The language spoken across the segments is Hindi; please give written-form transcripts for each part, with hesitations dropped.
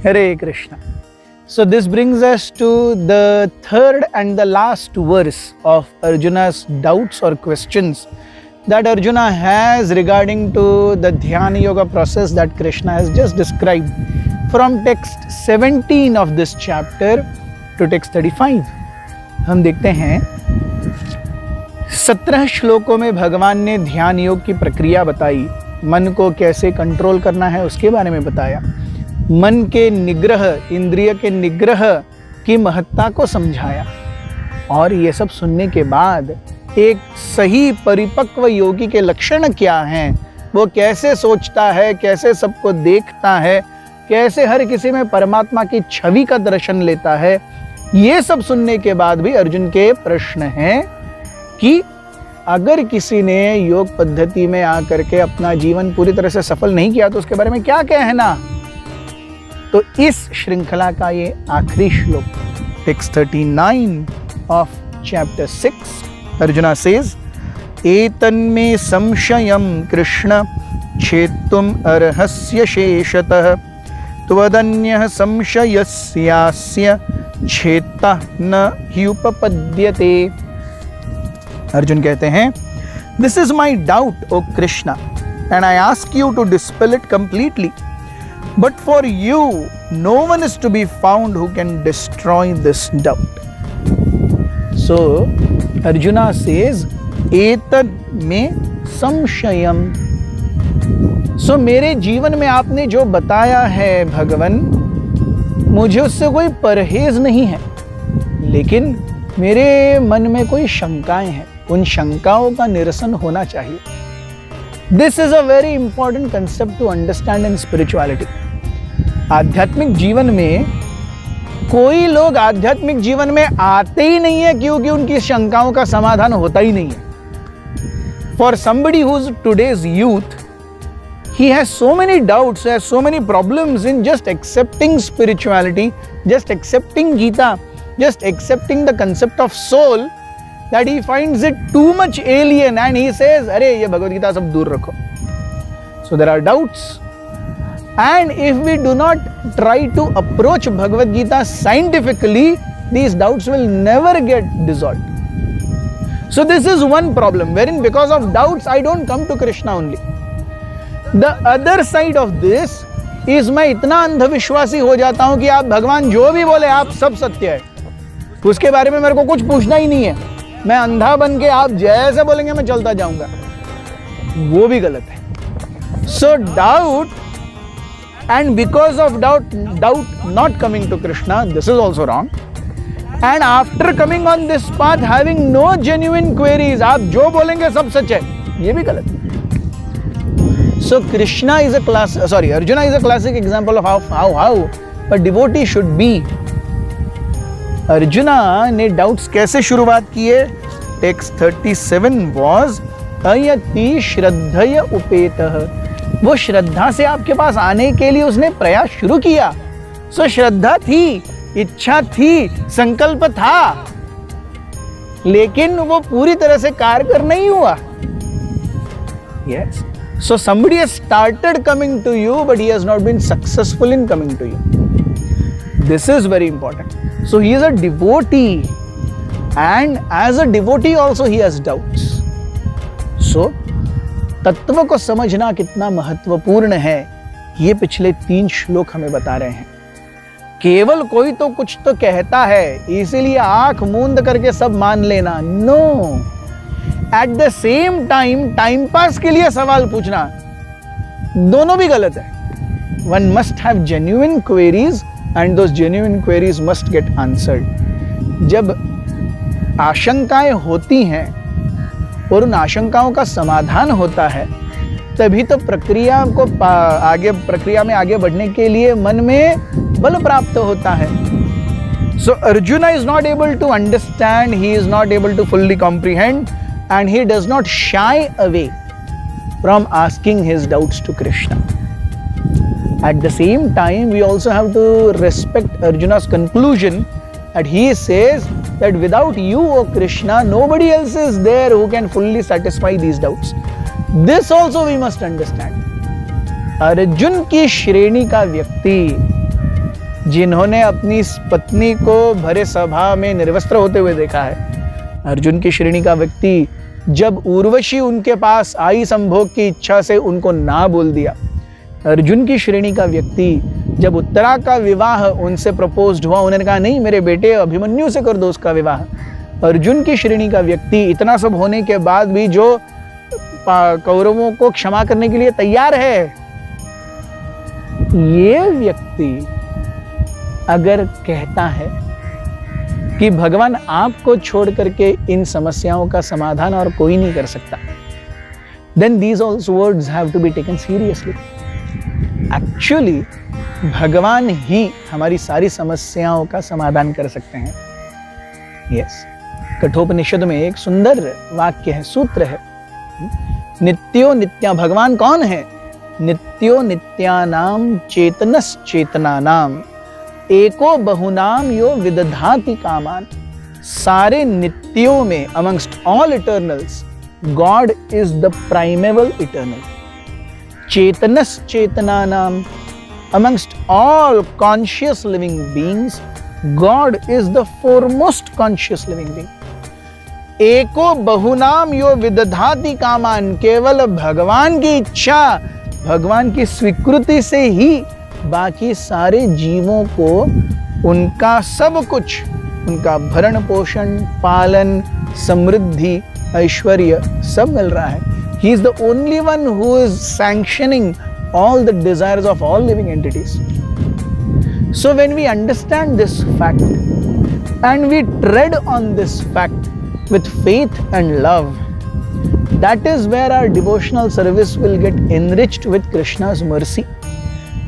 Hare Krishna. So this brings us to the third and the last verse of Arjuna's doubts or questions that Arjuna has regarding to the Dhyana Yoga process that Krishna has just described from text 17 of this chapter to text 35. हम देखते हैं 17 श्लोकों में भगवान ने ध्यान योग की प्रक्रिया बताई, मन को कैसे कंट्रोल करना है उसके बारे में बताया, मन के निग्रह, इंद्रिय के निग्रह की महत्ता को समझाया। और ये सब सुनने के बाद एक सही परिपक्व योगी के लक्षण क्या हैं, वो कैसे सोचता है, कैसे सबको देखता है, कैसे हर किसी में परमात्मा की छवि का दर्शन लेता है, ये सब सुनने के बाद भी अर्जुन के प्रश्न हैं कि अगर किसी ने योग पद्धति में आकर के अपना जीवन पूरी तरह से सफल नहीं किया तो उसके बारे में क्या कहना। तो इस श्रृंखला का ये आखिरी श्लोक, text 39 of chapter 6, Arjuna says, एतन्मे संशयं कृष्ण छेत्तुम अर्हस्य शेषतः त्वदन्यः संशयस्यास्य छेत्तः न हि उपपद्यते। अर्जुन कहते हैं, this is my doubt O Krishna and I ask you to dispel it completely, but for you no one is to be found who can destroy this doubt. So Arjuna says, एतद में संशयम। सो मेरे जीवन में आपने जो बताया है भगवन, मुझे उससे कोई परहेज नहीं है, लेकिन मेरे मन में कोई शंकाएं हैं, उन शंकाओं का निरसन होना चाहिए। This is a very important concept to understand in spirituality. आध्यात्मिक जीवन में कोई लोग आध्यात्मिक जीवन में आते ही नहीं है क्योंकि उनकी शंकाओं का समाधान होता ही नहीं है। For somebody who is today's youth, he has so many doubts, has so many problems in just accepting spirituality, just accepting Gita, just accepting the concept of soul, that he finds it too much alien and he says, अरे ये भगवद गीता सब दूर रखो। So there are doubts, and if we do not try to approach Bhagavad Gita scientifically, these doubts will never get dissolved. So this is one problem wherein because of doubts I don't come to Krishna only. The other side of this is मैं इतना अंधविश्वासी हो जाता हूं कि आप भगवान जो भी बोले आप सब सत्य है, उसके बारे में मेरे को कुछ पूछना ही नहीं है, मैं अंधा बन के आप जैसे बोलेंगे मैं चलता जाऊंगा, वो भी गलत है। So doubt, and because of doubt not coming to Krishna, this is also wrong. And after coming on this path having no genuine queries, आप जो बोलेंगे सब सच है, ये भी गलत है। So Arjuna is a classic example of how a devotee should be. Arjuna ने डाउट्स कैसे शुरुआत किए? टेक्स्ट 37 was अयति श्रद्धय उपेतः। वो श्रद्धा से आपके पास आने के लिए उसने प्रयास शुरू किया। सो श्रद्धा थी, इच्छा थी, संकल्प था, लेकिन वो पूरी तरह से कारगर नहीं हुआ। Yes. So somebody has started coming to you, but he has not been successful in coming to you. This is very important. So he is a devotee, and as a devotee also he has doubts. So तत्व को समझना कितना महत्वपूर्ण है, ये पिछले 3 श्लोक हमें बता रहे हैं। केवल कोई तो कुछ तो कहता है, इसीलिए आंख मूंद करके सब मान लेना, no. At the same time pass के लिए सवाल पूछना, दोनों भी गलत है। One must have genuine queries and those genuine queries must get answered. जब आशंकाएं होती हैं और उन आशंकाओं का समाधान होता है, तभी तो प्रक्रिया में आगे बढ़ने के लिए मन में बल प्राप्त होता है। So Arjuna is not able to understand, he is not able to fully comprehend, and he does not shy away from asking his doubts to Krishna. At the same time, we also have to respect Arjuna's conclusion that he says that without you, O Krishna, nobody else is there who can fully satisfy these doubts. This also we must understand. Arjun की श्रेणी का व्यक्ति जिन्होंने अपनी पत्नी को भरे सभा में निर्वस्त्र होते हुए देखा है। अर्जुन की श्रेणी का व्यक्ति जब उर्वशी उनके पास आई संभोग की इच्छा से उनको ना बोल दिया। अर्जुन की श्रेणी का व्यक्ति जब उत्तरा का विवाह उनसे प्रपोज्ड हुआ, उन्होंने कहा नहीं मेरे बेटे अभिमन्यु से कर दो उसका विवाह। अर्जुन की श्रेणी का व्यक्ति इतना सब होने के बाद भी जो कौरवों को क्षमा करने के लिए तैयार है, ये व्यक्ति अगर कहता है कि भगवान आपको छोड़ करके इन समस्याओं का समाधान और कोई नहीं कर सकता, then these also words have to be taken seriously. Actually, भगवान ही हमारी सारी समस्याओं का समाधान कर सकते हैं। Yes. कठोपनिषद में एक सुंदर वाक्य है, सूत्र है, नित्यो नित्या। भगवान कौन है? नित्यो नित्यानाम चेतनस चेतनानाम एको बहुनाम यो विदधाति कामान। सारे नित्यों में, amongst all eternals, God is the primeval eternal. चेतनस चेतनानाम, amongst all conscious living beings, God is the foremost conscious living being. एको बहुनाम यो विदधाति कामान। केवल भगवान की इच्छा, भगवान की स्वीकृति से ही बाकी सारे जीवों को उनका सब कुछ, उनका भरण पोषण, पालन, समृद्धि, ऐश्वर्य सब मिल रहा है। He is the only one who is sanctioning all the desires of all living entities. So when we understand this fact and we tread on this fact with faith and love, that is where our devotional service will get enriched with Krishna's mercy.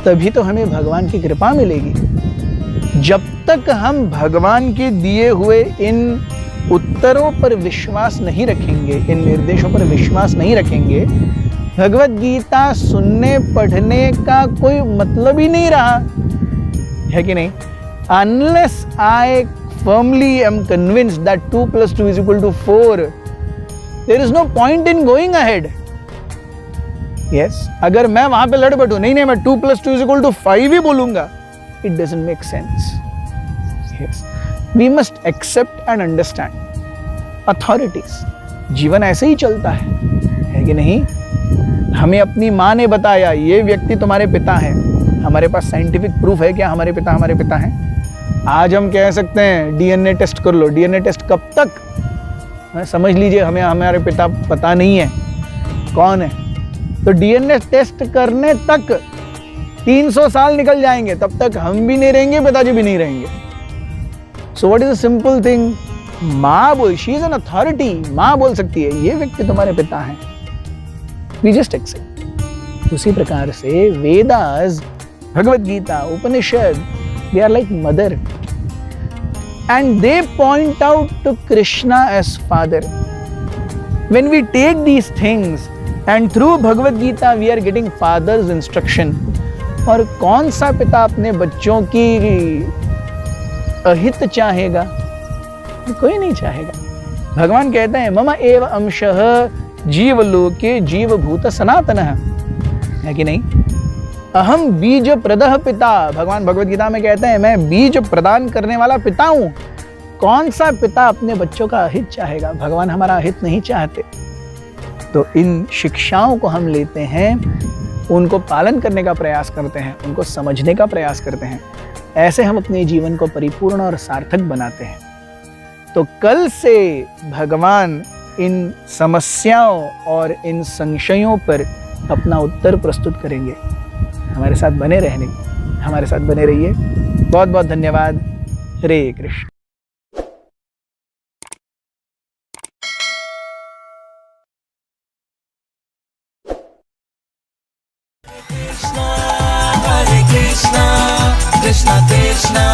तभी तो हमें भगवान की कृपा मिलेगी। जब तक हम भगवान के दिए हुए इन उत्तरों पर विश्वास नहीं रखेंगे, इन निर्देशों पर विश्वास नहीं रखेंगे, भगवत गीता सुनने पढ़ने का कोई मतलब ही नहीं रहा है कि नहीं। Unless I firmly am convinced that 2 + 2 = 4, there is no point in going ahead. Yes, अगर मैं वहां पे लड़ बैठूं, नहीं मैं 2 + 2 = 5 ही बोलूंगा, it doesn't make sense. Yes, we must accept and understand authorities. जीवन ऐसे ही चलता है कि नहीं। हमें अपनी माँ ने बताया ये व्यक्ति तुम्हारे पिता हैं, हमारे पास साइंटिफिक प्रूफ है क्या हमारे पिता हैं। आज हम कह सकते हैं डीएनए टेस्ट कर लो। डीएनए टेस्ट कब तक? समझ लीजिए हमें हमारे पिता पता नहीं है कौन है, तो डीएनए टेस्ट करने तक 300 साल निकल जाएंगे, तब तक हम भी नहीं रहेंगे, पिताजी भी नहीं रहेंगे। So what is a simple thing? माँ बोल, शी इज एन अथॉरिटी, माँ बोल सकती है ये व्यक्ति तुम्हारे पिता हैं, वी जस्ट एक्सेप्ट। उसी प्रकार से Vedas, Bhagavad Gita, Upanishad, they are like mother and they point out to Krishna as father. When we take these things and through Bhagavad Gita we are getting father's instruction. और कौन सा पिता अपने बच्चों की अहित चाहेगा? कोई नहीं चाहेगा। भगवान कहते हैं मम एव अंशः जीवलोके जीवभूत सनातनः, है कि नहीं। अहम बीज प्रदः पिता, भगवान भगवत गीता में कहते हैं मैं बीज प्रदान करने वाला पिता हूं। कौन सा पिता अपने बच्चों का अहित चाहेगा? भगवान हमारा अहित नहीं चाहते। तो इन शिक्षाओं को हम लेते हैं, उनको पालन करने का प्रयास करते हैं, उनको समझने का प्रयास करते हैं। ऐसे हम अपने जीवन को परिपूर्ण और सार्थक बनाते हैं। तो कल से भगवान इन समस्याओं और इन संशयों पर अपना उत्तर प्रस्तुत करेंगे। हमारे साथ बने रहिए। बहुत बहुत धन्यवाद। हरे कृष्ण। Krishna Krishna Krishna